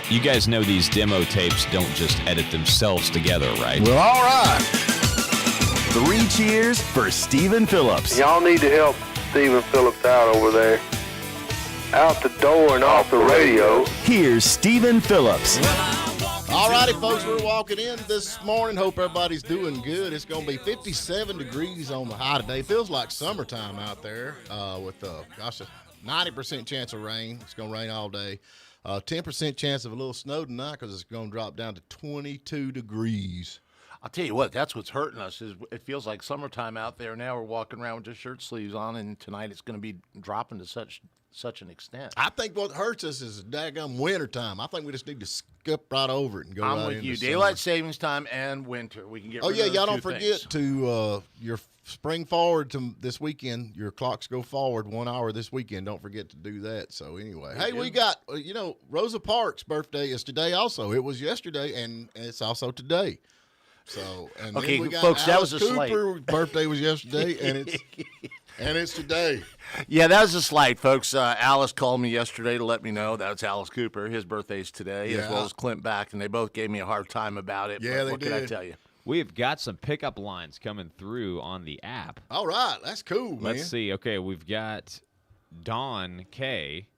You guys know these demo tapes don't just edit themselves together, right? Well, all right. 3 cheers for Stephen Phillips. Y'all need to help Stephen Phillips out over there. Out the door and off the radio. Here's Stephen Phillips. All righty, folks, we're walking in this morning. Hope everybody's doing good. It's going to be 57 degrees on the high today. Feels like summertime out there with, a 90% chance of rain. It's going to rain all day. 10% chance of a little snow tonight because it's going to drop down to 22 degrees. I'll tell you what, that's what's hurting us is it feels like summertime out there. Now we're walking around with just shirt sleeves on, and tonight it's going to be dropping to such an extent. I think what hurts us is daggum winter time. I think we just need to skip right over it and go right into I'm with you. summer. Daylight savings time and winter. We can get rid of those y'all two don't forget things. to your spring forward to this weekend. Your clocks go forward 1 hour this weekend. Don't forget to do that. So anyway, hey, we got, Rosa Parks' birthday is today also. It was yesterday, and it's also today. So, and okay, then we got folks, Alice that was a Cooper's slight. birthday was yesterday, and it's today. Yeah, that was a slight, folks. Alice called me yesterday to let me know that's Alice Cooper. His birthday's today, as well as Clint Back, and they both gave me a hard time about it. Yeah, but they what did. can I tell you? We've got some pickup lines coming through on the app. All right, that's cool, man. Let's see. Okay, we've got Don K.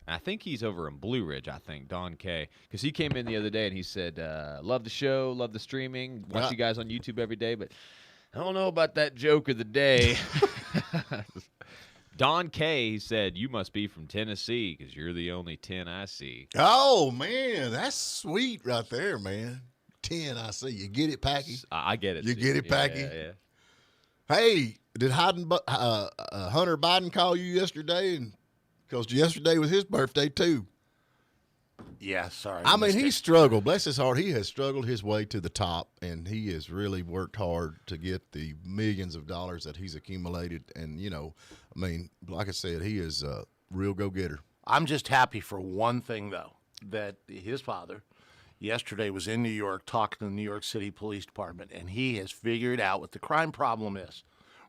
I think he's over in Blue Ridge, Don K. Because he came in the other day and he said, love the show, love the streaming, watch you guys on YouTube every day, but I don't know about that joke of the day. Don K, he said, you must be from Tennessee because you're the only 10 I see. Oh, man, that's sweet right there, man. 10 I see. You get it, Packy? I get it. You too. get it, Packy? Yeah. Hey, did Hunter Biden call you yesterday? Because yesterday was his birthday, too. Yeah, sorry. I mean, he struggled. Bless his heart. He has struggled his way to the top, and he has really worked hard to get the millions of dollars that he's accumulated. And, like I said, he is a real go-getter. I'm just happy for one thing, though, that his father yesterday was in New York talking to the New York City Police Department, and he has figured out what the crime problem is.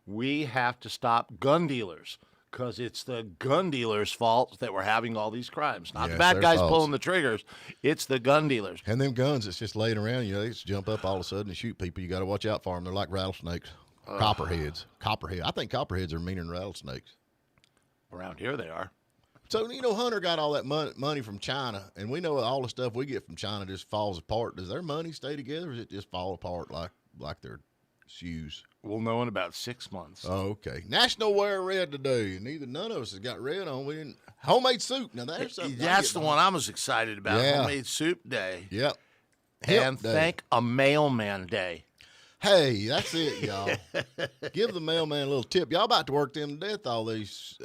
We have to stop gun dealers. Because it's the gun dealers' fault that we're having all these crimes. Not the bad guys pulling the triggers. It's the gun dealers. And them guns that's just laying around, they just jump up all of a sudden and shoot people. You got to watch out for them. They're like rattlesnakes. Copperheads. I think copperheads are meaner than rattlesnakes. Around here they are. So, Hunter got all that money from China, and we know all the stuff we get from China just falls apart. Does their money stay together, or does it just fall apart like their shoes? We'll know in about 6 months. Oh, okay. National Wear Red today. None of us has got red on. We didn't. Homemade soup. Now, there's something. That's the one I was excited about. Yeah. Homemade Soup Day. Yep. And thank a Mailman Day. Hey, that's it, y'all. Give the mailman a little tip. Y'all about to work them to death, all these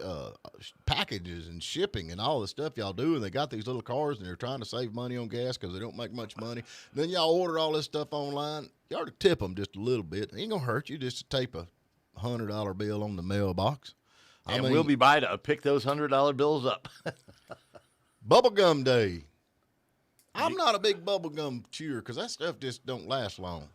packages and shipping and all the stuff y'all do, and they got these little cars, and they're trying to save money on gas because they don't make much money. Then y'all order all this stuff online. You ought to tip them just a little bit. It ain't going to hurt you just to tape a $100 bill on the mailbox. And we'll be by to pick those $100 bills up. Bubblegum Day. I'm not a big bubblegum chewer because that stuff just don't last long.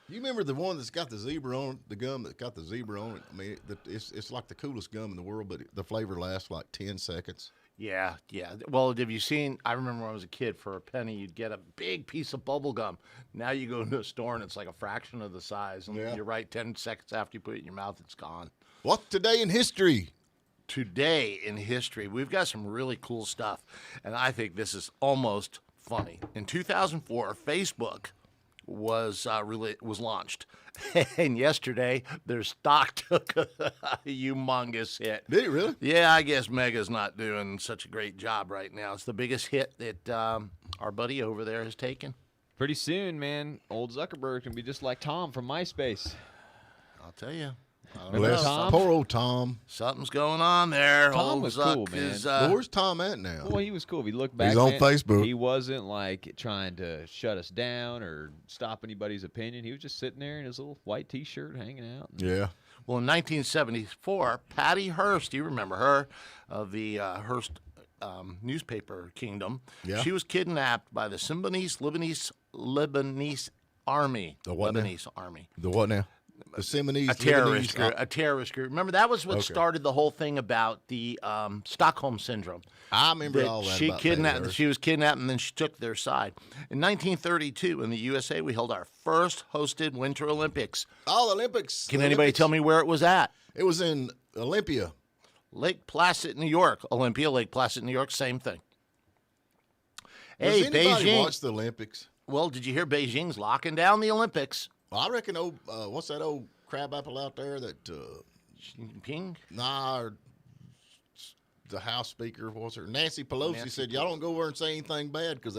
You remember the one that's got the zebra on it, the gum that's got the zebra on it? I mean, it's like the coolest gum in the world, but the flavor lasts like 10 seconds. Yeah. Well, have you seen, I remember when I was a kid, for a penny, you'd get a big piece of bubble gum. Now you go into a store and it's like a fraction of the size. And you're right, 10 seconds after you put it in your mouth, it's gone. What's today in history? Today in history, we've got some really cool stuff. And I think this is almost funny. In 2004, Facebook was launched, and yesterday their stock took a humongous hit. Did it really? Yeah, I guess Mega's not doing such a great job right now. It's the biggest hit that our buddy over there has taken. Pretty soon, man, old Zuckerberg can be just like Tom from MySpace. I'll tell you. Remember Tom? Poor old Tom. Something's going on there. Tom old was Zuck cool, man. is, Where's Tom at now? Well, he was cool. If you look back, He's on man, Facebook. He wasn't like trying to shut us down or stop anybody's opinion. He was just sitting there in his little white T-shirt, hanging out. Yeah. Well, in 1974, Patty Hearst, you remember her, of the Hearst newspaper kingdom. Yeah. She was kidnapped by the Lebanese army. The what Lebanese army. The what now? The Simonese, a terrorist group. A terrorist group. Remember, that was what Okay. started the whole thing about the Stockholm syndrome. I remember all that. She about kidnapped. Hearst. She was kidnapped, and then she took their side. In 1932, in the USA, we held our first hosted Winter Olympics. Oh, the Olympics. Can the anybody Olympics. tell me where it was at? It was in Olympia. Lake Placid, New York. Olympia, Lake Placid, New York, same thing. Does Hey, anybody Beijing. watch the Olympics? Well, did you hear Beijing's locking down the Olympics? Well, I reckon what's that old crabapple out there that Ping? the House Speaker, what's her? Nancy Pelosi Nancy said, y'all don't go over and say anything bad because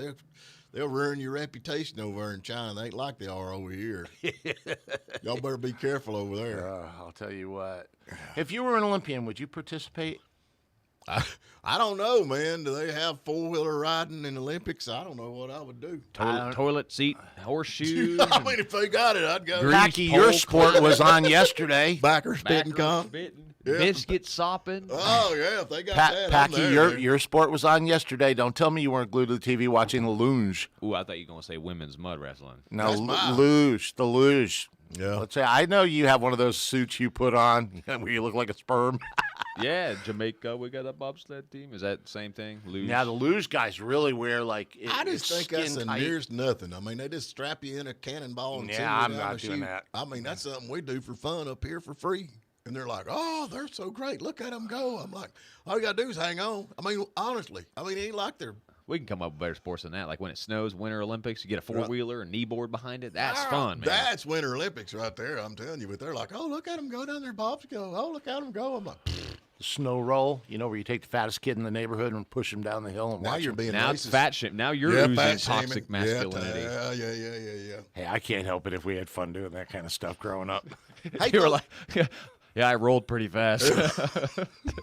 they'll ruin your reputation over there in China. They ain't like they are over here. Y'all better be careful over there. I'll tell you what. If you were an Olympian, would you participate? I don't know, man. Do they have four-wheeler riding in the Olympics? I don't know what I would do. Toilet seat, horseshoes. I mean, if they got it, I'd go. Packy, your sport was on yesterday. Backer spitting comp. Yeah. Biscuit sopping. Oh, yeah, if they got that, I'm Packy, there. your sport was on yesterday. Don't tell me you weren't glued to the TV watching the luge. Ooh, I thought you were going to say women's mud wrestling. No, That's mine. the luge. Yeah. Let's say I know you have one of those suits you put on where you look like a sperm. Yeah, Jamaica, we got a bobsled team. Is that the same thing? Luge? Now the luge guys really wear like. I just think that's the skin-tight. nearest nothing. I mean, they just strap you in a cannonball and Yeah, send you I'm down not to doing shoot. that. I mean, that's something we do for fun up here for free. And they're like, oh, they're so great. Look at them go. I'm like, all you got to do is hang on. I mean, honestly, it ain't like they're. We can come up with better sports than that. Like when it snows, Winter Olympics, you get a four-wheeler, a knee board behind it. That's fun, man. That's Winter Olympics right there, I'm telling you. But they're like, oh, look at them go down there, Bob's go. Oh, look at them go. I'm like, The snow roll, where you take the fattest kid in the neighborhood and push him down the hill and now watch you're him. being Now racist. it's fat shame. Now you're Yeah, losing fat toxic shaming. masculinity. Yeah. Hey, I can't help it if we had fun doing that kind of stuff growing up. Hey, You were folks, like, yeah, I rolled pretty fast.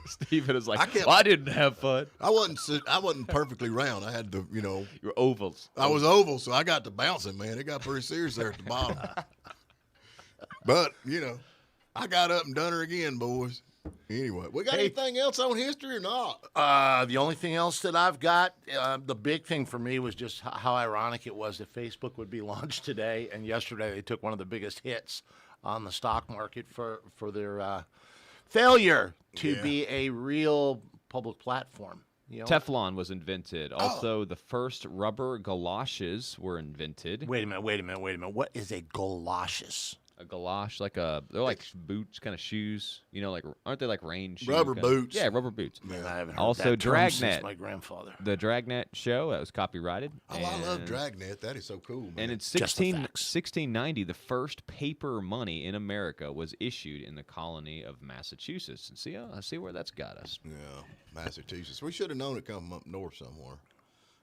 Steven is like, I didn't have fun. I wasn't perfectly round. I had the, You're ovals. I was oval, so I got to bouncing, man. It got pretty serious there at the bottom. But, I got up and done her again, boys. Anyway, we got anything else on history or not? The only thing else that I've got, the big thing for me was just how ironic it was that Facebook would be launched today, and yesterday they took one of the biggest hits on the stock market for their failure to be a real public platform. Teflon was invented. Also, the first rubber galoshes were invented. Wait a minute. What is a galoshes? A galosh, they're like boots, kind of shoes. Aren't they like rain shoes? Rubber boots. Yeah, rubber boots. Man, I haven't heard Also, that term since Dragnet. my grandfather. The Dragnet show, that was copyrighted. Oh, I love Dragnet. That is so cool, man. And in Just the facts. 1690, the first paper money in America was issued in the colony of Massachusetts. And see where that's got us. Yeah, Massachusetts. We should have known it come up north somewhere.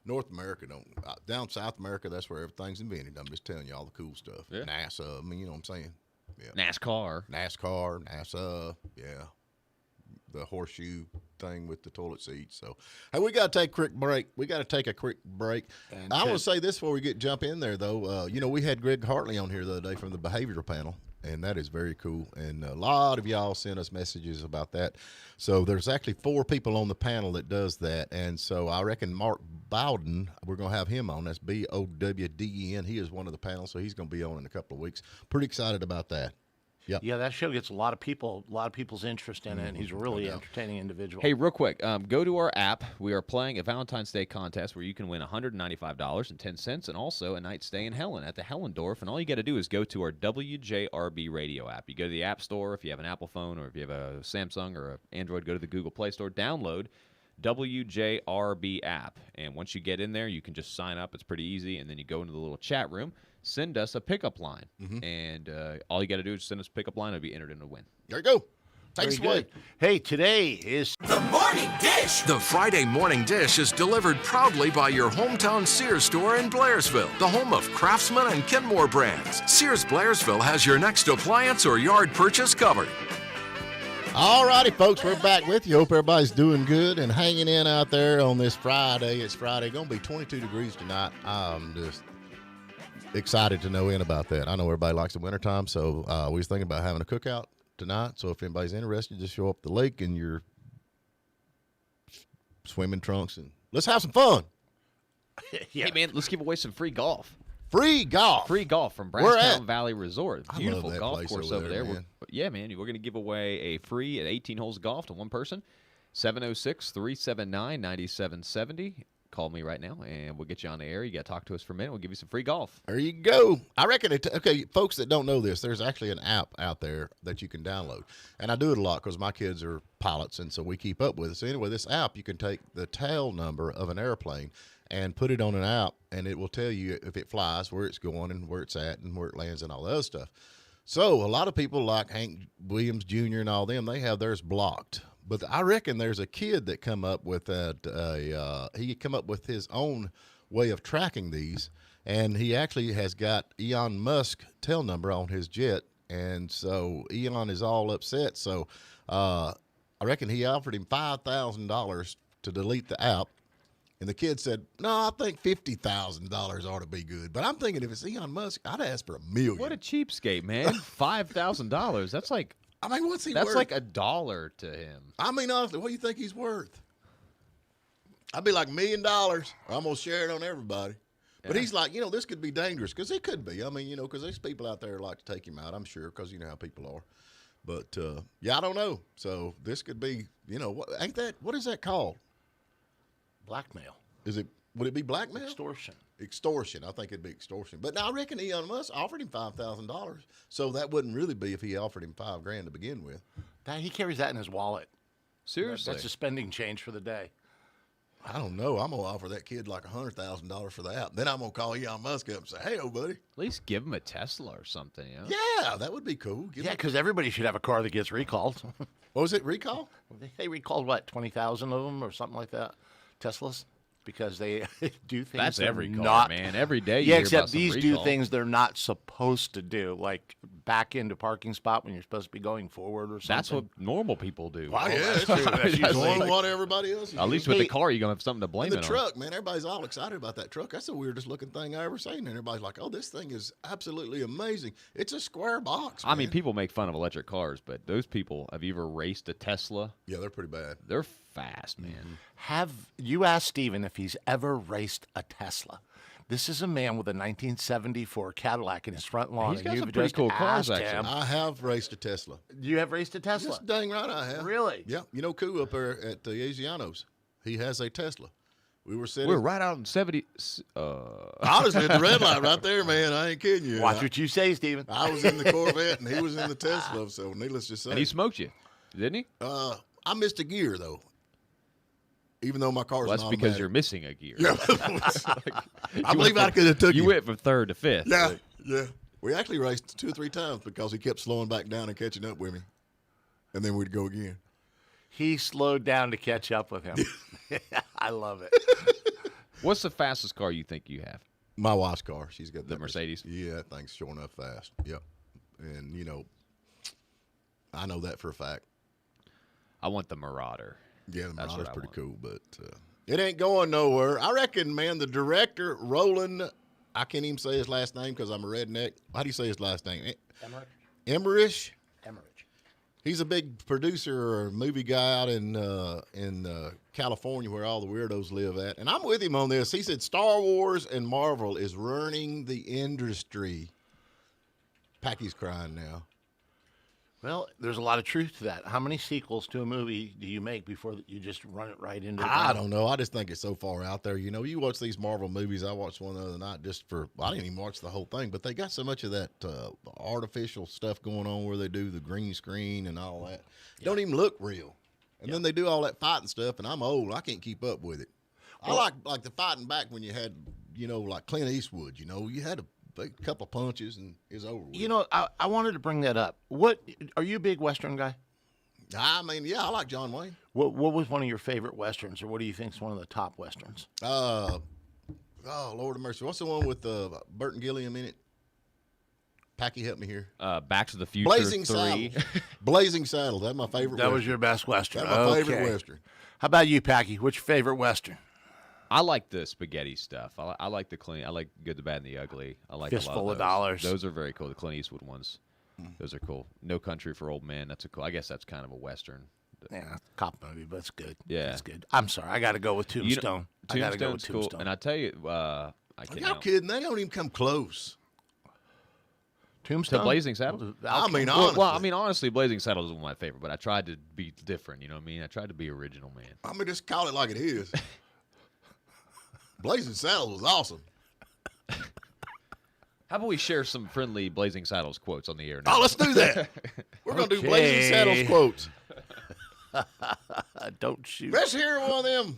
North America don't. Down South America, that's where everything's invented. I'm just telling you all the cool stuff. Yeah. NASA, you know what I'm saying? Yeah. NASCAR. NASA, yeah. The horseshoe thing with the toilet seat. So, hey, we got to take a quick break. And I want to say this before we jump in there, though. We had Greg Hartley on here the other day from the behavioral panel, and that is very cool. And a lot of y'all sent us messages about that. So there's actually 4 people on the panel that does that. And so I reckon Mark Bowden, we're going to have him on. That's Bowden. He is one of the panels, so he's going to be on in a couple of weeks. Pretty excited about that. Yep. Yeah, that show gets a lot of people's interest in it. And he's a really entertaining individual. Hey, real quick, go to our app. We are playing a Valentine's Day contest where you can win $195.10 and also a night stay in Helen at the Hellendorf. And all you got to do is go to our WJRB radio app. You go to the App Store if you have an Apple phone, or if you have a Samsung or an Android, go to the Google Play Store, download WJRB app. And once you get in there, you can just sign up. It's pretty easy. And then you go into the little chat room. Send us a pickup line, and all you got to do is send us a pickup line. It'll be entered in to win. There you go. Thanks, Very good. Hey, today is The Morning Dish. The Friday Morning Dish is delivered proudly by your hometown Sears store in Blairsville, the home of Craftsman and Kenmore brands. Sears Blairsville has your next appliance or yard purchase covered. All righty, folks, we're back with you. Hope everybody's doing good and hanging in out there on this Friday. It's Friday. Going to be 22 degrees tonight. I'm just excited to know about that. I know everybody likes the wintertime, so we was thinking about having a cookout tonight. So if anybody's interested, just show up at the lake in your swimming trunks and let's have some fun. yeah. Hey, man, let's give away some free golf. Free golf. Free golf from Where at? Brasstown Valley Resort. I love Beautiful that golf place course over over there, there. man. Yeah, man. We're going to give away a free 18 holes of golf to one person. 706-379-9770. Call me right now, and we'll get you on the air. You got to talk to us for a minute. We'll give you some free golf. There you go. I reckon okay, folks that don't know this, there's actually an app out there that you can download. And I do it a lot because my kids are pilots, and so we keep up with it. So anyway, this app, you can take the tail number of an airplane and put it on an app, and it will tell you if it flies, where it's going and where it's at and where it lands and all the other stuff. So a lot of people like Hank Williams Jr. and all them, they have theirs blocked. But I reckon there's a kid that come up with that. He come up with his own way of tracking these, and he actually has got Elon Musk tail number on his jet, and so Elon is all upset. So I reckon he offered him $5,000 to delete the app, and the kid said, "No, I think $50,000 ought to be good." But I'm thinking if it's Elon Musk, I'd ask for $1 million. What a cheapskate, man. $5,000. That's like I mean, what's he that's worth? like $1 to him. I mean, honestly, what do you think he's worth? I'd be like $1 million. I'm going to share it on everybody. But he's like, this could be dangerous because it could be. I mean, because there's people out there who like to take him out, I'm sure, because you know how people are. But, I don't know. So this could be, what is that called? Blackmail. Would it be blackmail? Extortion. Extortion. I think it'd be extortion. But now I reckon Elon Musk offered him $5,000. So that wouldn't really be if he offered him $5,000 to begin with. He carries that in his wallet. Seriously. That's the spending change for the day. I don't know. I'm going to offer that kid like $100,000 for the app. Then I'm going to call Elon Musk up and say, "Hey, old buddy." At least give him a Tesla or something, Yeah, that would be cool. Yeah, because everybody should have a car that gets recalled. What was it, recall? They recalled, what, 20,000 of them or something like that? Teslas? Because they do things That's they're every car, not, man. Every day you Yeah, hear except about some these do recall. things they're not supposed to do, like back into parking spot when you're supposed to be going forward or something. That's what normal people do. Well, yeah, that's true. That's Doing like- what everybody else is At least doing. with the car, you're going to have something to blame And it the on. truck, man, everybody's all excited about that truck. That's the weirdest looking thing I ever seen. And everybody's like, "Oh, this thing is absolutely amazing. It's a square box." I mean, man." people make fun of electric cars, but those people, have you ever raced a Tesla? Yeah, they're pretty bad. They're fast, man. Have you asked Steven if he's ever raced a Tesla? This is a man with a 1974 Cadillac in his front lawn. He's got and some you've pretty just cool cars, asked actually. him- I have raced a Tesla. You have raced a Tesla? Yes, dang right I have. Really? Yeah. Koo up there at the Asianos, he has a Tesla. We were sitting. We're right out in 70. Honestly, at the red light right there, man. I ain't kidding you. Watch what you say, Steven. I was in the Corvette and he was in the Tesla. So needless to say, And he smoked you, didn't he? I missed a gear though. Even though my car's Well, that's an because automatic. you're missing a gear. Yeah. I You believe went I could have took You you. went from third to fifth. Yeah, yeah. We actually raced 2 or 3 times because he kept slowing back down and catching up with me, and then we'd go again. He slowed down to catch up with him. I love it. What's the fastest car you think you have? My wife's car, she's got The that Mercedes? Yeah, that thing's sure enough fast. Yep. And I know that for a fact. I want the Marauder. Yeah, the That's what Marauder's I pretty want. cool, but it ain't going nowhere. I reckon, man, the director, Roland, I can't even say his last name because I'm a redneck. How do you say his last name? Emmerich? Emmerich. He's a big producer or movie guy out in California where all the weirdos live at. And I'm with him on this. He said Star Wars and Marvel is ruining the industry. Packy's crying now. Well, there's a lot of truth to that. How many sequels to a movie do you make before you just run it right into the I ground? don't know. I just think it's so far out there. You watch these Marvel movies. I watched one the other night I didn't even watch the whole thing, but they got so much of that artificial stuff going on where they do the green screen and all that. It don't even look real. And then they do all that fighting stuff, and I'm old. I can't keep up with it. I like the fighting back when you had, like Clint Eastwood. You had a couple of punches and it's over with. I wanted to bring that up. What are you a big Western guy? I mean, yeah, I like John Wayne. What was one of your favorite Westerns, or what do you think is one of the top Westerns? Oh, Lord of mercy. What's the one with Burt and Gilliam in it? Packy, help me here. Back to the Future Blazing 3. Saddles. Blazing Saddles. That's my favorite That Western. was your best Western. That's my favorite Okay. Western. How about you, Packy? What's your favorite Western? I like the spaghetti stuff. I like the clean. I like Good, the Bad, and the Ugly. I like Fistful a lot of of those. Dollars. Those are very cool. The Clint Eastwood ones. Those are cool. No Country for Old Men. That's a cool. I guess that's kind of a Western. Yeah, cop movie, but it's good. Yeah. It's good. I'm sorry. I got to go with Tombstone. I got to go with Tombstone's cool. Tombstone. And I tell you, I Are can't. y'all kidding? They don't even come close. Tombstone? To Blazing Saddles? I mean, Well, honestly. well, I mean, honestly, Blazing Saddles is one of my favorite, but I tried to be different. You know what I mean? I tried to be original, man. I mean, just call it like it is. Blazing Saddles was awesome. How about we share some friendly Blazing Saddles quotes on the air now? Oh, let's do that. We're going to do Blazing Saddles quotes. Don't shoot. Let's hear one of them.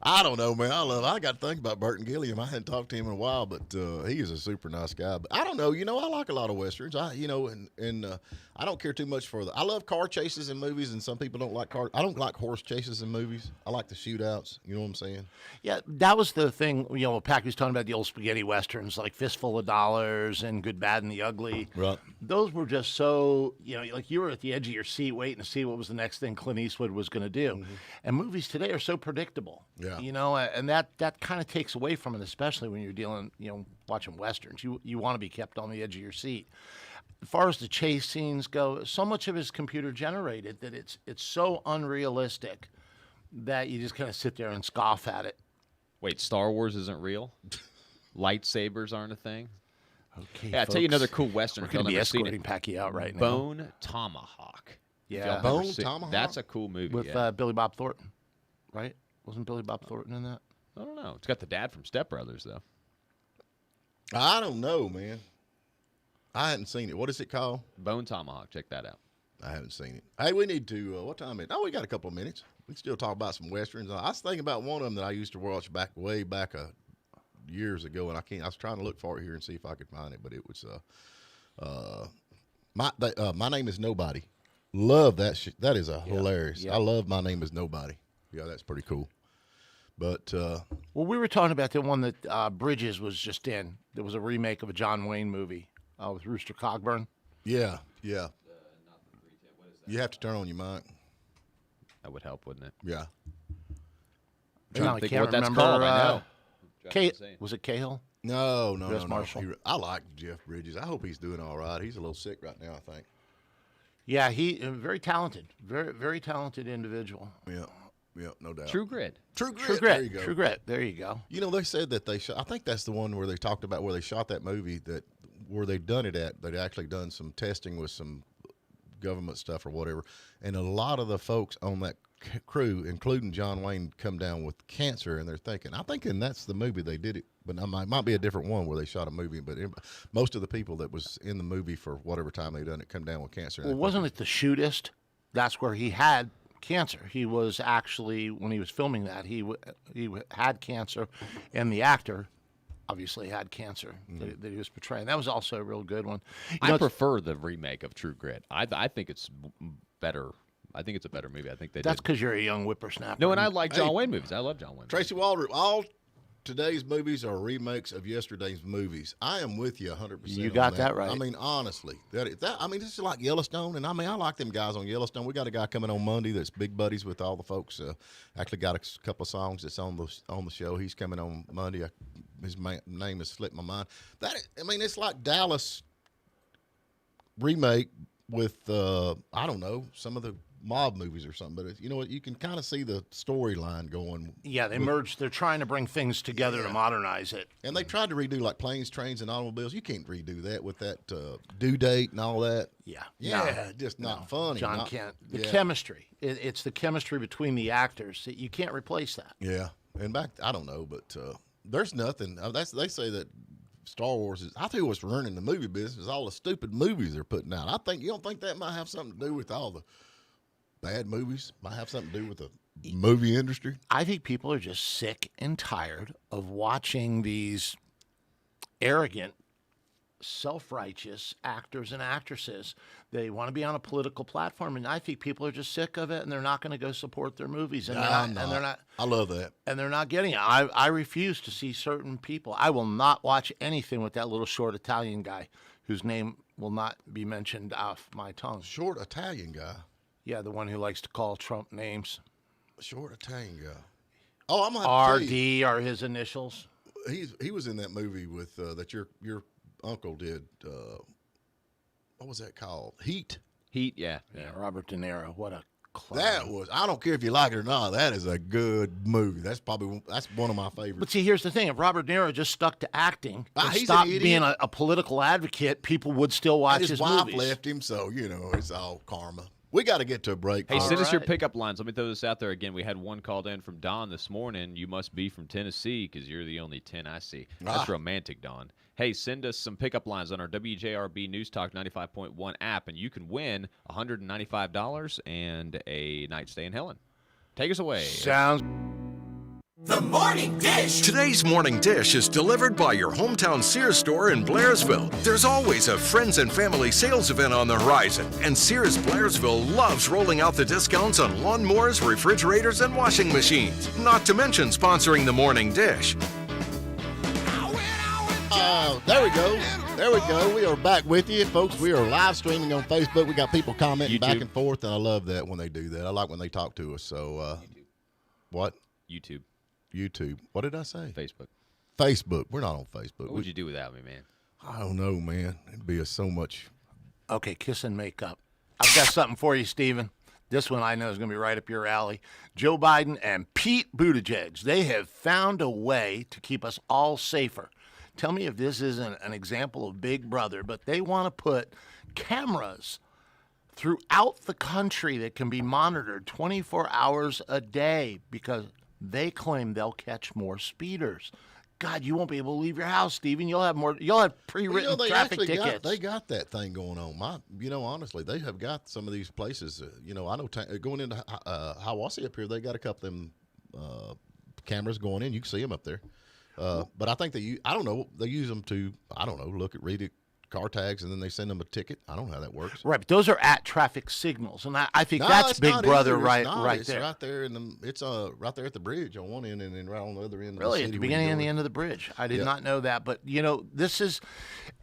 I don't know, man. I got to think about Burton Gilliam. I hadn't talked to him in a while, but he is a super nice guy. But I don't know. You know, I like a lot of westerns. And I don't care too much for I love car chases in movies, and some people don't like I don't like horse chases in movies. I like the shootouts. You know what I'm saying? Yeah, that was the thing. You know, Packy was talking about the old spaghetti westerns like Fistful of Dollars and Good, Bad, and the Ugly. Right. Those were just so, like you were at the edge of your seat waiting to see what was the next thing Clint Eastwood was going to do. Mm-hmm. And movies today are so predictable. Yeah. And that kind of takes away from it, especially when you're dealing, watching westerns. You want to be kept on the edge of your seat. As far as the chase scenes go, so much of it is computer generated that it's so unrealistic that you just kind of sit there and scoff at it. Wait, Star Wars isn't real? Lightsabers aren't a thing? Okay, Yeah, I'll tell you another cool Western. We're going to be I've seen escorting Packy out right now. Bone Tomahawk. Yeah. Bone Tomahawk? That's a cool movie. With yeah. Billy Bob Thornton, right? Wasn't Billy Bob Thornton in that? I don't know. It's got the dad from Step Brothers, though. I don't know, man. I hadn't seen it. What is it called? Bone Tomahawk. Check that out. I haven't seen it. Hey, we need to, what time is it? Oh, we got a couple of minutes. We can still talk about some Westerns. I was thinking about one of them that I used to watch way back years ago, and I was trying to look for it here and see if I could find it, but it was, My Name is Nobody. Love that that is hilarious. Yeah. I love My Name is Nobody. Yeah, that's pretty cool. But Well, we were talking about the one that Bridges was just in. There was a remake of a John Wayne movie with Rooster Cogburn. yeah. You have to turn on your mic. That would help, wouldn't it? Yeah. No, I think can't what that's remember. called. I know. Was it Cahill? No. U.S. Marshal. I like Jeff Bridges. I hope he's doing all right. He's a little sick right now, I think. Yeah, he very talented, very very talented individual. Yeah, no doubt. True Grit. True Grit. True There Grit. you go. True Grit. There you go. You know, they said that they shot. I think that's the one where they talked about where they shot that movie. That where they'd done it at. They'd actually done some testing with some government stuff or whatever, and a lot of the folks on that crew, including John Wayne, come down with cancer, and they're thinking that's the movie they did it, but it might be a different one where they shot a movie. But most of the people that was in the movie for whatever time they done it come down with cancer. Well, wasn't it The Shootist? That's where he had cancer. He was actually, when he was filming that, he had cancer, and the actor obviously had cancer that he was portraying. That was also a real good one. I prefer the remake of True Grit. I think it's better. I think it's a better movie. I think That's because you're a young whippersnapper. No, and I like John Wayne movies. I love John Wayne. Tracy Walter, all today's movies are remakes of yesterday's movies. I am with you 100%. You got that right. I mean, honestly, this is like Yellowstone, and I like them guys on Yellowstone. We got a guy coming on Monday that's big buddies with all the folks. Actually, got a couple of songs that's on the show. He's coming on Monday. His name has slipped my mind. It's like Dallas remake with I don't know, some of the mob movies or something, but you can kind of see the storyline going. Yeah, they merged. They're trying to bring things together to modernize it. And they tried to redo like Planes, Trains, and Automobiles. You can't redo that with that due date and all that. Yeah, just not funny. John can't. The chemistry. It's the chemistry between the actors that you can't replace that. Yeah, and I don't know, but there's nothing. They say that Star Wars is. I think what's running the movie business is all the stupid movies they're putting out. You don't think that might have something to do with all the bad movies? Might have something to do with the movie industry? I think people are just sick and tired of watching these arrogant, self-righteous actors and actresses. They want to be on a political platform, and I think people are just sick of it, and they're not going to go support their movies. And they're not. I love that. And they're not getting it. I refuse to see certain people. I will not watch anything with that little short Italian guy whose name will not be mentioned off my tongue. Short Italian guy. Yeah, the one who likes to call Trump names. Short Italian guy. Oh, I'm gonna have to tell you. RD are his initials. He was in that movie with that your uncle did. What was that called? Heat. Heat, yeah. Yeah, Robert De Niro. What a That was, I don't care if you like it or not, that is a good movie. That's one of my favorites. But see, here's the thing. If Robert De Niro just stuck to acting and he's stopped an idiot. being a political advocate, people would still watch His wife movies. left him, so, it's all karma. We got to get to a break. Hey, All send us your right. pickup lines. Let me throw this out there again. We had one called in from Don this morning. You must be from Tennessee because you're the only 10 I see. That's romantic, Don. Hey, send us some pickup lines on our WJRB News Talk 95.1 app, and you can win $195 and a night stay in Helen. Take us away. Sounds. Today's morning dish is delivered by your hometown Sears store in Blairsville. There's always a friends and family sales event on the horizon, and Sears Blairsville loves rolling out the discounts on lawnmowers, refrigerators, and washing machines. Not to mention sponsoring the morning dish. There we go. There we go. We are back with you, folks. We are live streaming on Facebook. We got people commenting YouTube. back and forth, and I love that when they do that. I like when they talk to us. So, what? YouTube, YouTube. What did I say? Facebook. Facebook. We're not on Facebook. What would you do without me, man? I don't know, man. It'd be so much. Okay, kiss and make up. I've got something for you, Stephen. This one I know is going to be right up your alley. Joe Biden and Pete Buttigieg, they have found a way to keep us all safer. Tell me if this isn't an example of Big Brother, but they want to put cameras throughout the country that can be monitored 24 hours a day because they claim they'll catch more speeders. God, you won't be able to leave your house, Stephen. You'll have pre-written they traffic actually tickets. they got that thing going on. Honestly, they have got some of these places. I know going into Hiawassee up here, they got a couple of them cameras going in. You can see them up there. But I think I don't know, they use them to, read it, car tags, and then they send them a ticket. I don't know how that works. Right, but those are at traffic signals, and I think that's Big Brother right it's there. right there it's right there at the bridge on one end, and then right on the other end. Really, of the at city the beginning and the end of the bridge. I did not know that, but this is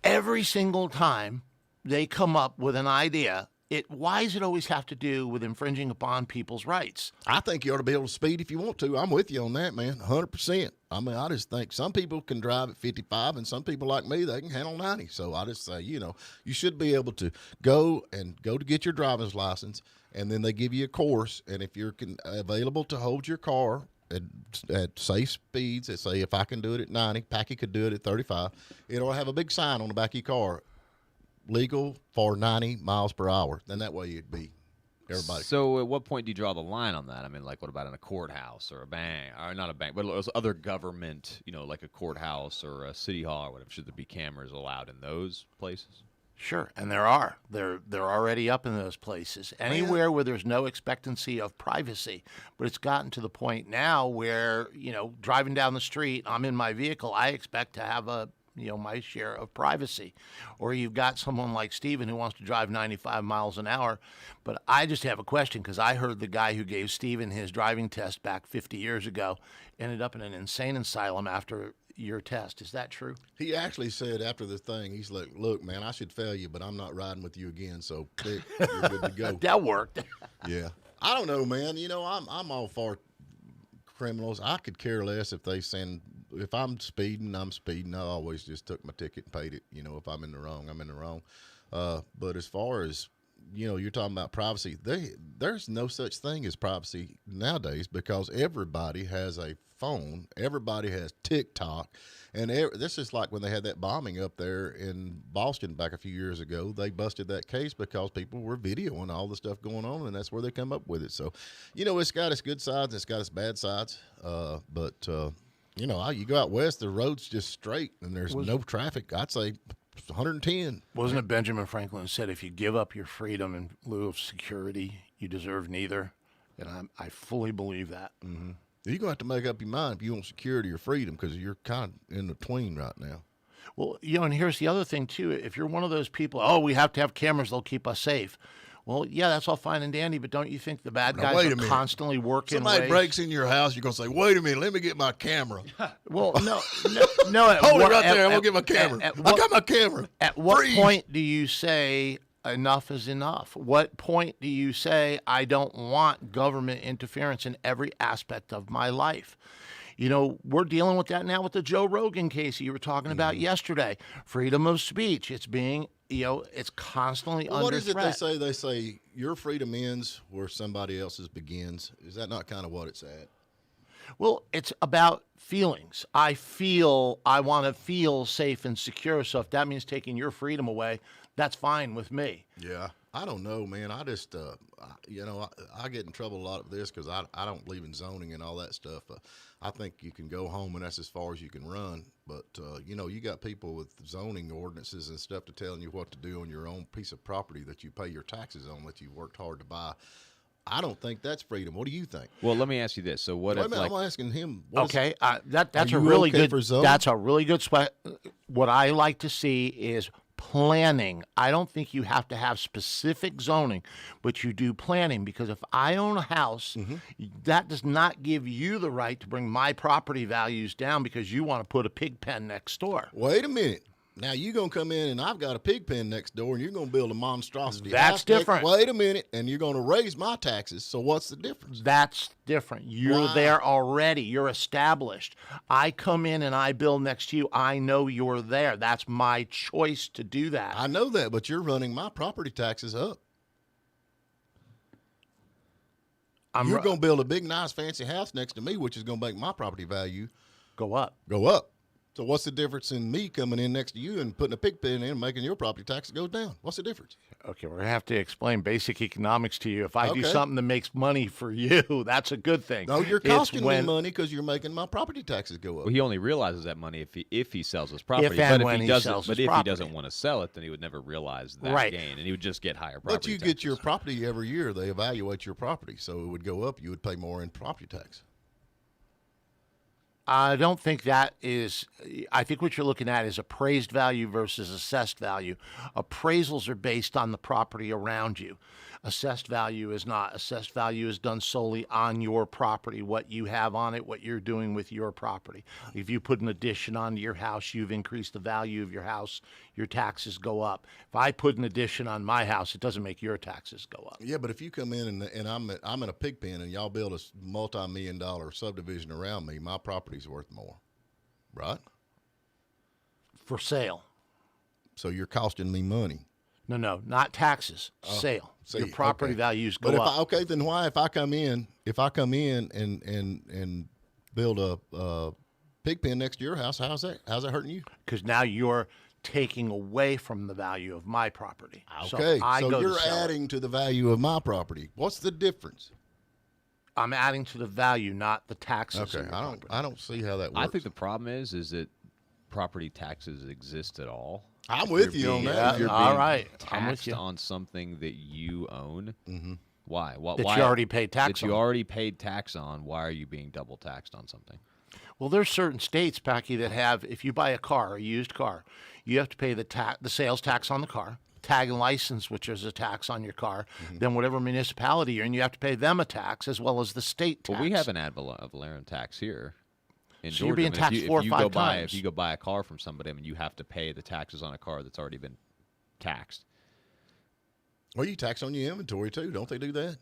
every single time they come up with an idea. Why does it always have to do with infringing upon people's rights? I think you ought to be able to speed if you want to. I'm with you on that, man, 100%. I mean, I just think some people can drive at 55, and some people like me, they can handle 90. So I just say, you should be able to go to get your driver's license, and then they give you a course. And if you're available to hold your car at safe speeds, say if I can do it at 90, Packy could do it at 35, it'll have a big sign on the back of your car. Legal for 90 miles per hour. Then that way it'd be everybody. So at what point do you draw the line on that? I mean, like what about in a courthouse or a bank? Or not a bank, but other government, like a courthouse or a city hall or whatever. Should there be cameras allowed in those places? Sure, and there are. They're already up in those places. Anywhere where there's no expectancy of privacy. But it's gotten to the point now where, driving down the street, I'm in my vehicle, I expect to have my share of privacy. Or you've got someone like Stephen who wants to drive 95 miles an hour. But I just have a question because I heard the guy who gave Stephen his driving test back 50 years ago ended up in an insane asylum after your test. Is that true? He actually said after the thing, he's like, look, man, I should fail you, but I'm not riding with you again. So you're good to go. That worked. Yeah. I don't know, man. I'm all for criminals. I could care less if I'm speeding, I'm speeding. I always just took my ticket and paid it. If I'm in the wrong, I'm in the wrong. But as far as, you're talking about privacy, there's no such thing as privacy nowadays because everybody has a phone. Everybody has TikTok. And this is like when they had that bombing up there in Boston back a few years ago. They busted that case because people were videoing all the stuff going on, and that's where they come up with it. So, it's got its good sides, it's got its bad sides. You go out west, the road's just straight, and there's no traffic. I'd say 110. Wasn't it Benjamin Franklin said, if you give up your freedom in lieu of security, you deserve neither? And I fully believe that. Mm-hmm. You're going to have to make up your mind if you want security or freedom because you're kind of in between right now. Well, and here's the other thing, too. If you're one of those people, we have to have cameras, they'll keep us safe. Well, yeah, that's all fine and dandy, but don't you think the bad guys are constantly working Somebody breaks in your house, you're going to say, wait a minute, let me get my camera. Well, no. Hold it right there, I'm going to get my camera. I got my camera. At what point do you say enough is enough? What point do you say I don't want government interference in every aspect of my life? We're dealing with that now with the Joe Rogan case you were talking about yesterday. Freedom of speech. It's being it's constantly Well, under what is threat. it they say? They say your freedom ends where somebody else's begins. Is that not kind of what it's at? Well, it's about feelings. I want to feel safe and secure. So if that means taking your freedom away, that's fine with me. Yeah. I don't know, man. I just, I get in trouble a lot with this because I don't believe in zoning and all that stuff. I think you can go home and that's as far as you can run. But, you got people with zoning ordinances and stuff to telling you what to do on your own piece of property that you pay your taxes on that you worked hard to buy. I don't think that's freedom. What do you think? Well, let me ask you this. So what if, I'm asking him. That's a you really okay good. for zoning? That's a really good. What I like to see is planning. I don't think you have to have specific zoning, but you do planning, because if I own a house, that does not give you the right to bring my property values down because you want to put a pig pen next door. Wait a minute. Now you're going to come in and I've got a pig pen next door and you're going to build a monstrosity. That's different. Wait a minute. And you're going to raise my taxes. So what's the difference? That's different. You're there already. You're established. I come in and I build next to you. I know you're there. That's my choice to do that. I know that, but you're running my property taxes up. You're going to build a big, nice, fancy house next to me, which is going to make my property value go up. So what's the difference in me coming in next to you and putting a pig pen in and making your property taxes go down? What's the difference? Okay, we're going to have to explain basic economics to you. If I do something that makes money for you, that's a good thing. No, you're costing me money because you're making my property taxes go up. Well, he only realizes that money if he sells his property. If he doesn't want to sell it, then he would never realize that gain, and he would just get higher property But you taxes. get your property every year. They evaluate your property, so it would go up. You would pay more in property tax. I don't think that is. I think what you're looking at is appraised value versus assessed value. Appraisals are based on the property around you. Assessed value is not. Assessed value is done solely on your property, what you have on it, what you're doing with your property. If you put an addition onto your house, you've increased the value of your house, your taxes go up. If I put an addition on my house, it doesn't make your taxes go up. Yeah, but if you come in and I'm in a pig pen and y'all build a multi-million-dollar subdivision around me, my property's worth more, right? For sale. So you're costing me money. No, not taxes. Sale. Your property values go up. Then why, if I come in and build a pig pen next to your house, how's that hurting you? Because now you're taking away from the value of my property. Okay, so you're adding to the value of my property. What's the difference? I'm adding to the value, not the taxes. Okay, I don't see how that works. I think the problem is that property taxes exist at all. I'm with you on that. If you're all being right, I'm with taxed you. on something that you own, why? That you already paid tax that you on. already paid tax on. Why are you being double taxed on something? Well, there's certain states, Packy, that have, if you buy a car, a used car, you have to pay the sales tax on the car, tag and license, which is a tax on your car, then whatever municipality you're in, you have to pay them a tax as well as the state tax. Well, we have an ad valorem tax here. In So Georgia. you're being taxed 4 or 5 times. If you go buy a car from somebody, you have to pay the taxes on a car that's already been taxed. Well, you tax on your inventory too, don't they do that?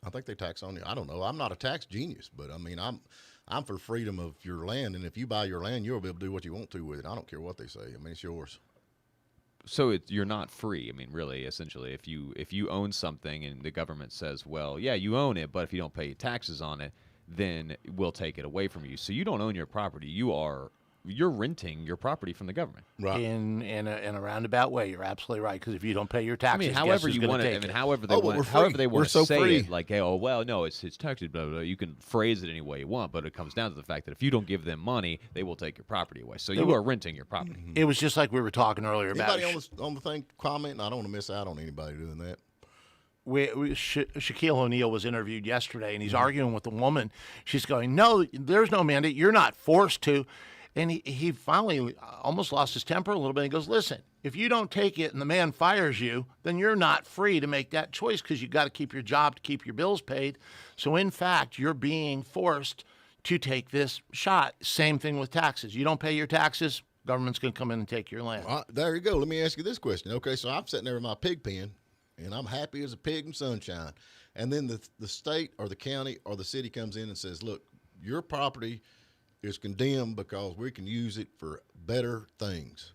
I think they tax on you. I don't know. I'm not a tax genius, but I mean, I'm for freedom of your land, and if you buy your land, you'll be able to do what you want to with it. I don't care what they say. I mean, it's yours. So you're not free. I mean, really, essentially, if you own something and the government says, well, yeah, you own it, but if you don't pay taxes on it, then we'll take it away from you. So you don't own your property. You're renting your property from the government. Right. In a roundabout way, you're absolutely right. Because if you don't pay your taxes, however you want it. However they want to say it, like, hey, oh well, no, it's taxed. Blah, blah, blah. You can phrase it any way you want, but it comes down to the fact that if you don't give them money, they will take your property away. So you are renting your property. It was just like we were talking earlier about. Anybody on the thing commenting? I don't want to miss out on anybody doing that. Shaquille O'Neal was interviewed yesterday, and he's arguing with the woman. She's going, no, there's no mandate. You're not forced to. And he finally almost lost his temper a little bit. He goes, listen, if you don't take it and the man fires you, then you're not free to make that choice because you got to keep your job to keep your bills paid. So, in fact, you're being forced to take this shot. Same thing with taxes. You don't pay your taxes, government's going to come in and take your land. There you go. Let me ask you this question. Okay, so I'm sitting there in my pig pen, and I'm happy as a pig in sunshine. And then the state or the county or the city comes in and says, look, your property is condemned because we can use it for better things.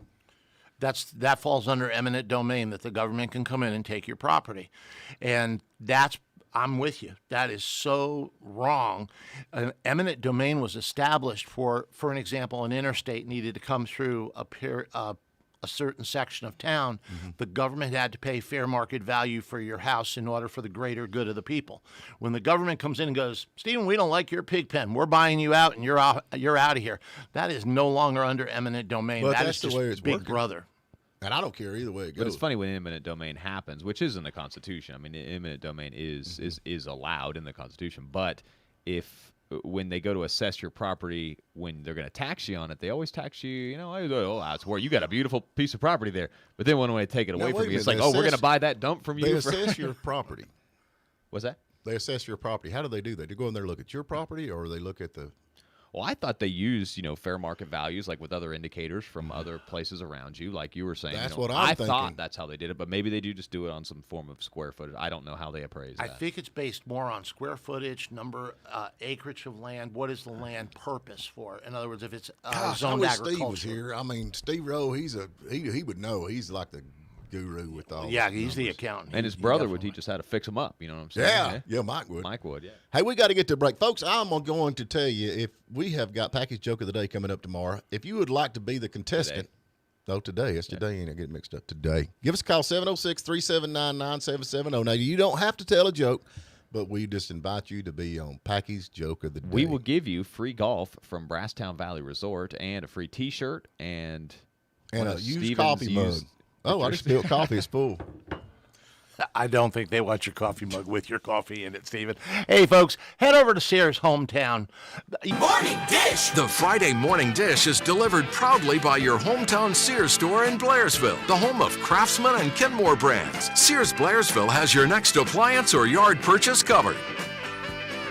that falls under eminent domain, that the government can come in and take your property. And I'm with you. That is so wrong. An eminent domain was established for an example, an interstate needed to come through a certain section of town. The government had to pay fair market value for your house in order for the greater good of the people. When the government comes in and goes, Stephen, we don't like your pig pen, we're buying you out and you're out of here, that is no longer under eminent domain. But that that's is the just way it's Big working. Brother. And I don't care either way it goes. But it's funny when eminent domain happens, which is in the Constitution. I mean, eminent domain is allowed in the Constitution. But when they go to assess your property, when they're going to tax you on it, they always tax you. Oh, that's where you got a beautiful piece of property there. But then when they take it away Now, wait from a you, it's minute, like, they we're going to assess- buy that dump from They you. assess your property. What's that? They assess your property. How do they do that? Do you go in there and look at your property, or they look at the... Well, I thought they used, fair market values, like with other indicators from other places around you, like you were saying. That's you know, what I'm I thinking. thought that's how they did it, but maybe they do just do it on some form of square footage. I don't know how they appraise I that. think it's based more on square footage, number, acreage of land. What is the land purpose for? In other words, if it's Gosh, I zoned wish agriculture. Steve was here. I mean, Steve Rowe, he would know. He's like the guru with all Yeah, the he's the numbers. accountant. And his brother would teach us how to fix them up. You know what I'm saying? Yeah, Mike would. Mike would, yeah. Hey, we got to get to a break. Folks, I'm going to tell you, if we have got Packy's Joke of the Day coming up tomorrow, if you would like to be the contestant, today. It's today, and I get it mixed up today. Give us a call, 706-379-9770. Now, you don't have to tell a joke, but we just invite you to be on Packy's Joke of the Day. We will give you free golf from Brasstown Valley Resort and a free T-shirt and one a of used Steven's coffee mug. used- Oh, I just spilled coffee. It's full. I don't think they want your coffee mug with your coffee in it, Stephen. Hey, folks, head over to Sears' hometown. Morning Dish! The Friday Morning Dish is delivered proudly by your hometown Sears store in Blairsville, the home of Craftsman and Kenmore brands. Sears Blairsville has your next appliance or yard purchase covered.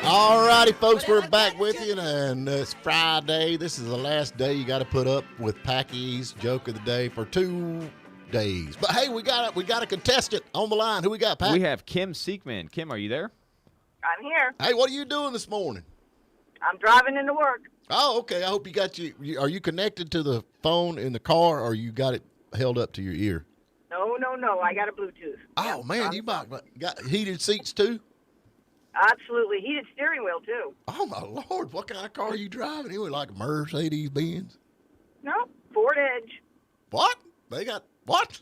All righty, folks, we're back with you, and it's Friday. This is the last day you got to put up with Packy's Joke of the Day for 2 days. But hey, we got a contestant on the line. Who we got, Pat? We have Kim Seekman. Kim, are you there? I'm here. Hey, what are you doing this morning? I'm driving into work. Oh, okay. I hope you got are you connected to the phone in the car, or you got it held up to your ear? No. I got a Bluetooth. Oh, man, you got heated seats too? Absolutely. Heated steering wheel, too. Oh, my Lord. What kind of car are you driving? You like a Mercedes Benz? No, Ford Edge. What? They got what?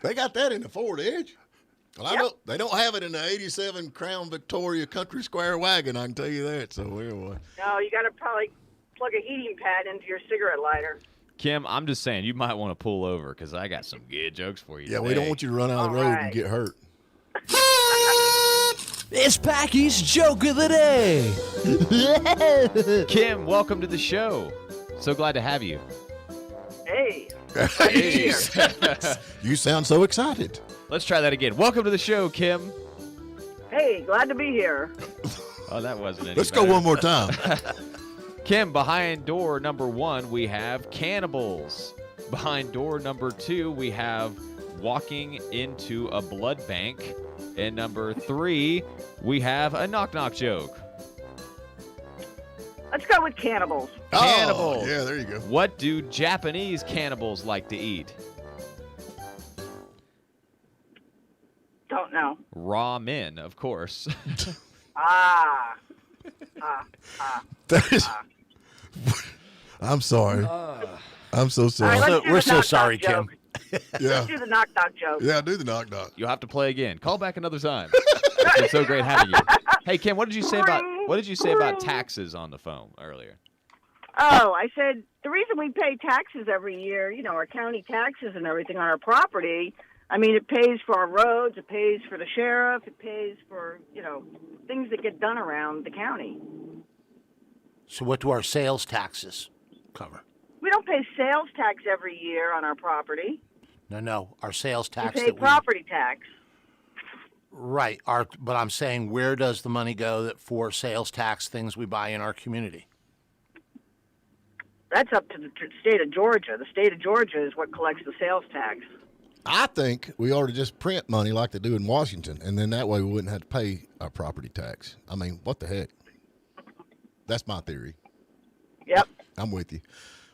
They got that in the Ford Edge? Well, I know they don't have it in the 87 Crown Victoria Country Square wagon, I can tell you that. So, anyway. No, you got to probably plug a heating pad into your cigarette lighter. Kim, I'm just saying, you might want to pull over because I got some good jokes for you Yeah, we today. don't want you to run out of the All road right. and get hurt. It's Packy's Joke of the Day. Kim, welcome to the show. So glad to have you. Hey. You sound so excited. Let's try that again. Welcome to the show, Kim. Hey, glad to be here. Oh, that wasn't any Let's go better. one more time. Kim, behind door number 1, we have cannibals. Behind door number 2, we have walking into a blood bank. And number 3, we have a knock-knock joke. Let's go with cannibals. Cannibals. Oh, yeah, there you go. What do Japanese cannibals like to eat? Don't know. Raw men, of course. That is, I'm sorry. I'm so All sorry. right, let's do We're the so knock-knock sorry, joke. Kim. Yeah. Let's do the knock-knock joke. Yeah, do the knock knock. You'll have to play again. Call back another time. It's been so great having you. Hey, Kim, what did you say about taxes on the phone earlier? Oh, I said the reason we pay taxes every year, our county taxes and everything on our property, I mean, it pays for our roads, it pays for the sheriff, it pays for, things that get done around the county. So what do our sales taxes cover? We don't pay sales tax every year on our property. No. Our sales We tax pay that we... property tax. Right. But I'm saying, where does the money go for sales tax things we buy in our community? That's up to the state of Georgia. The state of Georgia is what collects the sales tax. I think we ought to just print money like they do in Washington, and then that way we wouldn't have to pay our property tax. I mean, what the heck? That's my theory. Yep. I'm with you.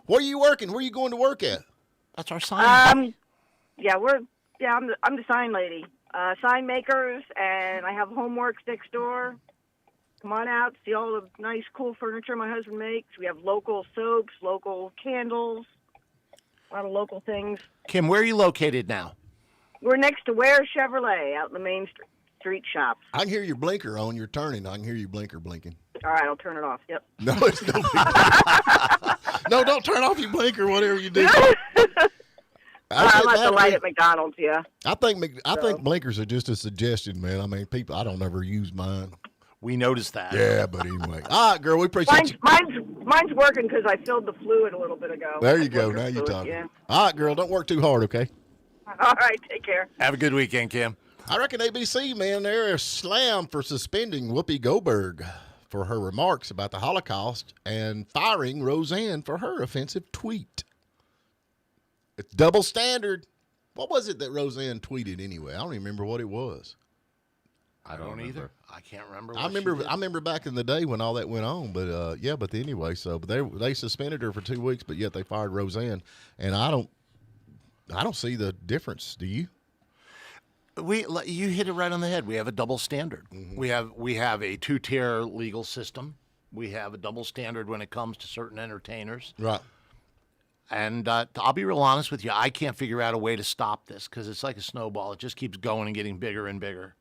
Where are you working? Where are you going to work at? That's our sign. I'm the sign lady. Sign makers, and I have homeworks next door. Come on out, see all the nice, cool furniture my husband makes. We have local soaps, local candles, a lot of local things. Kim, where are you located now? We're next to Ware Chevrolet out in the main street shop. I can hear your blinker on. You're turning. I can hear your blinker blinking. All right, I'll turn it off. Yep. No, it's no big No, don't turn off your blinker, whatever you do. I'm at the light at McDonald's, yeah. I think blinkers are just a suggestion, man. I mean, people, I don't ever use mine. We noticed that. Yeah, but anyway. All right, girl, we appreciate you. Mine's working because I filled the fluid a little bit ago. There you go. Now you're talking. Yeah. All right, girl, don't work too hard, okay? All right, take care. Have a good weekend, Kim. I reckon ABC, man, they're slammed for suspending Whoopi Goldberg for her remarks about the Holocaust and firing Roseanne for her offensive tweet. It's double standard. What was it that Roseanne tweeted anyway? I don't even remember what it was. I don't either. I can't remember. I remember back in the day when all that went on, but but anyway, so they suspended her for 2 weeks, but yet they fired Roseanne, and I don't see the difference. Do you? You hit it right on the head. We have a double standard. Mm-hmm. We have a two-tier legal system. We have a double standard when it comes to certain entertainers. Right. And I'll be real honest with you, I can't figure out a way to stop this because it's like a snowball. It just keeps going and getting bigger and bigger.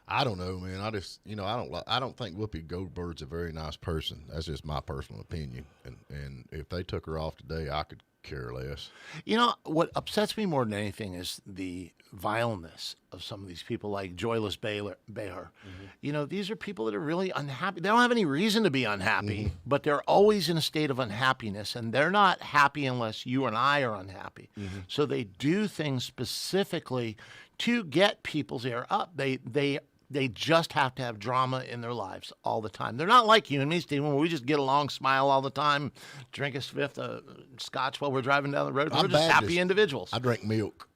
I don't know, man. I just, I don't think Whoopi Goldberg's a very nice person. That's just my personal opinion. And if they took her off today, I could care less. You know, what upsets me more than anything is the vileness of some of these people like Joyless Baylor. Mm-hmm. You know, these are people that are really unhappy. They don't have any reason to be unhappy, but they're always in a state of unhappiness, and they're not happy unless you and I are unhappy. Mm-hmm. So they do things specifically to get people's ear up. They just have to have drama in their lives all the time. They're not like you and me, Stephen, where we just get along, smile all the time, drink a fifth of scotch while we're driving down the road. We're just happy individuals. I drink milk.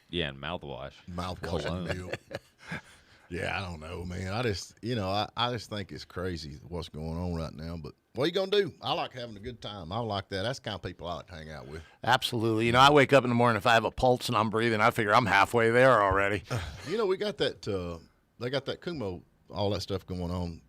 Yeah, and mouthwash. Mouthwash and milk. Yeah, I don't know, man. I just, I just think it's crazy what's going on right now. But what are you going to do? I like having a good time. I like that. That's the kind of people I like to hang out with. Absolutely. You know, I wake up in the morning, if I have a pulse and I'm breathing, I figure I'm halfway there already. We got that... They got that Kumo, all that stuff going on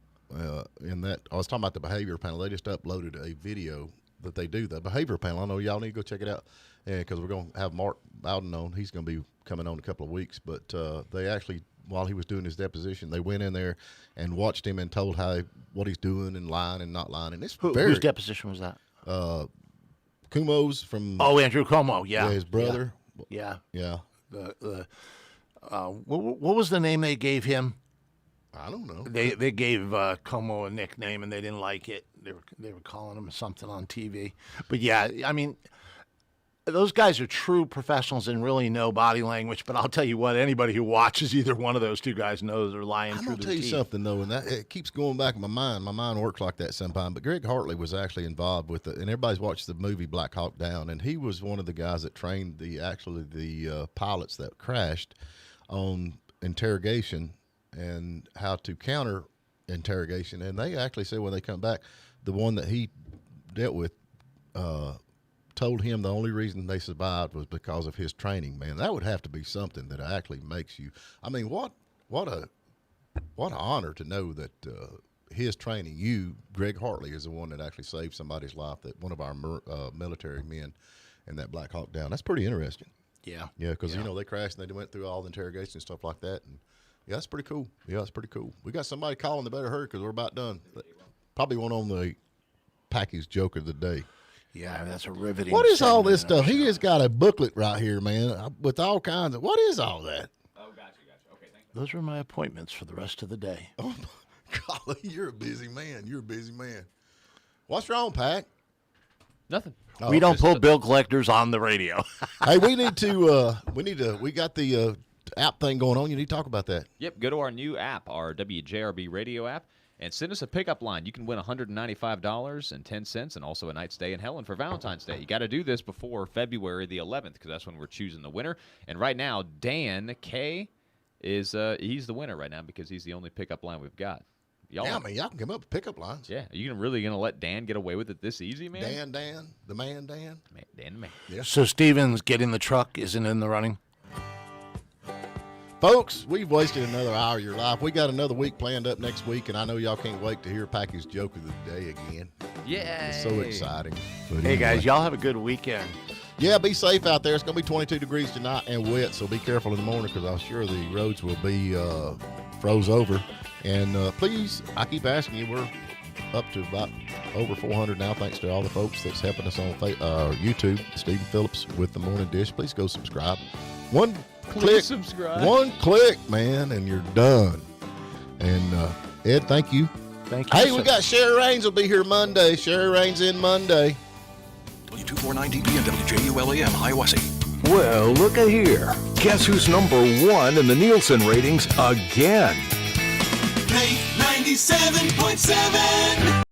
in that. I was talking about the behavior panel. They just uploaded a video that they do, the behavior panel. I know y'all need to go check it out because we're going to have Mark Bowden on. He's going to be coming on in a couple of weeks. But they actually, while he was doing his deposition, they went in there and watched him and told what he's doing and lying and not lying. And it's whose deposition was that? Kumo's from... Oh, Andrew Cuomo, yeah. His brother. Yeah. Yeah. What was the name they gave him? I don't know. They gave Como a nickname and they didn't like it. They were calling him something on TV. But yeah, I mean, those guys are true professionals and really know body language. But I'll tell you what, anybody who watches either one of those two guys knows they're lying through their teeth. I'm gonna tell you something though, and that it keeps going back in my mind. My mind works like that sometimes. But Greg Hartley was actually involved with it, and everybody's watched the movie Black Hawk Down, and he was one of the guys that trained the pilots that crashed on interrogation and how to counter interrogation. And they actually said when they come back, the one that he dealt with told him the only reason they survived was because of his training. Man, that would have to be something that actually makes you, I mean, what an honor to know that his training, Greg Hartley, is the one that actually saved somebody's life, that one of our military men in that Black Hawk Down. That's pretty interesting. Yeah. Yeah, because, they crashed and they went through all the interrogation and stuff like that. And, yeah, that's pretty cool. Yeah, that's pretty cool. We got somebody calling. They better hurry because we're about done. Probably one on the Packy's joke of the day. Yeah, that's a riveting. What is all this stuff? He just got a booklet right here, man, with all kinds of. What is all that? Oh, gotcha. Okay, thank you. Those are my appointments for the rest of the day. Oh, golly, you're a busy man. What's wrong, Pack? Nothing. Oh, we don't pull bill collectors on the radio. Hey, we got the app thing going on. You need to talk about that. Yep, go to our new app, our WJRB radio app, and send us a pickup line. You can win $195.10 and also a night stay in Helen for Valentine's Day. You got to do this before February the 11th because that's when we're choosing the winner. And right now, Dan K is he's the winner right now because he's the only pickup line we've got. Y'all, Yeah, I mean, y'all can come up with pickup lines. yeah, are you really gonna let Dan get away with it this easy, man? Dan, the man. Dan, the man. Yeah. So Stevens getting the truck isn't in the running? Folks, we've wasted another hour of your life. We got another week planned up next week, and I know y'all can't wait to hear Packy's joke of the day again. Yeah. It's so exciting. But Hey, anyway. guys, y'all have a good weekend. Yeah, be safe out there. It's going to be 22 degrees tonight and wet, so be careful in the morning because I'm sure the roads will be froze over. And please, I keep asking you, we're up to about over 400 now, thanks to all the folks that's helping us on YouTube. Stephen Phillips with The Morning Dish. Please go subscribe. One click, man, and you're done. And Ed, thank you. Thank you. Hey, we got Sherry Raines will be here Monday. Sherry Raines in Monday. W249DB and WJULAM, Hiawassee. Well, look at here. Guess who's number one in the Nielsen ratings again? Play 97.7.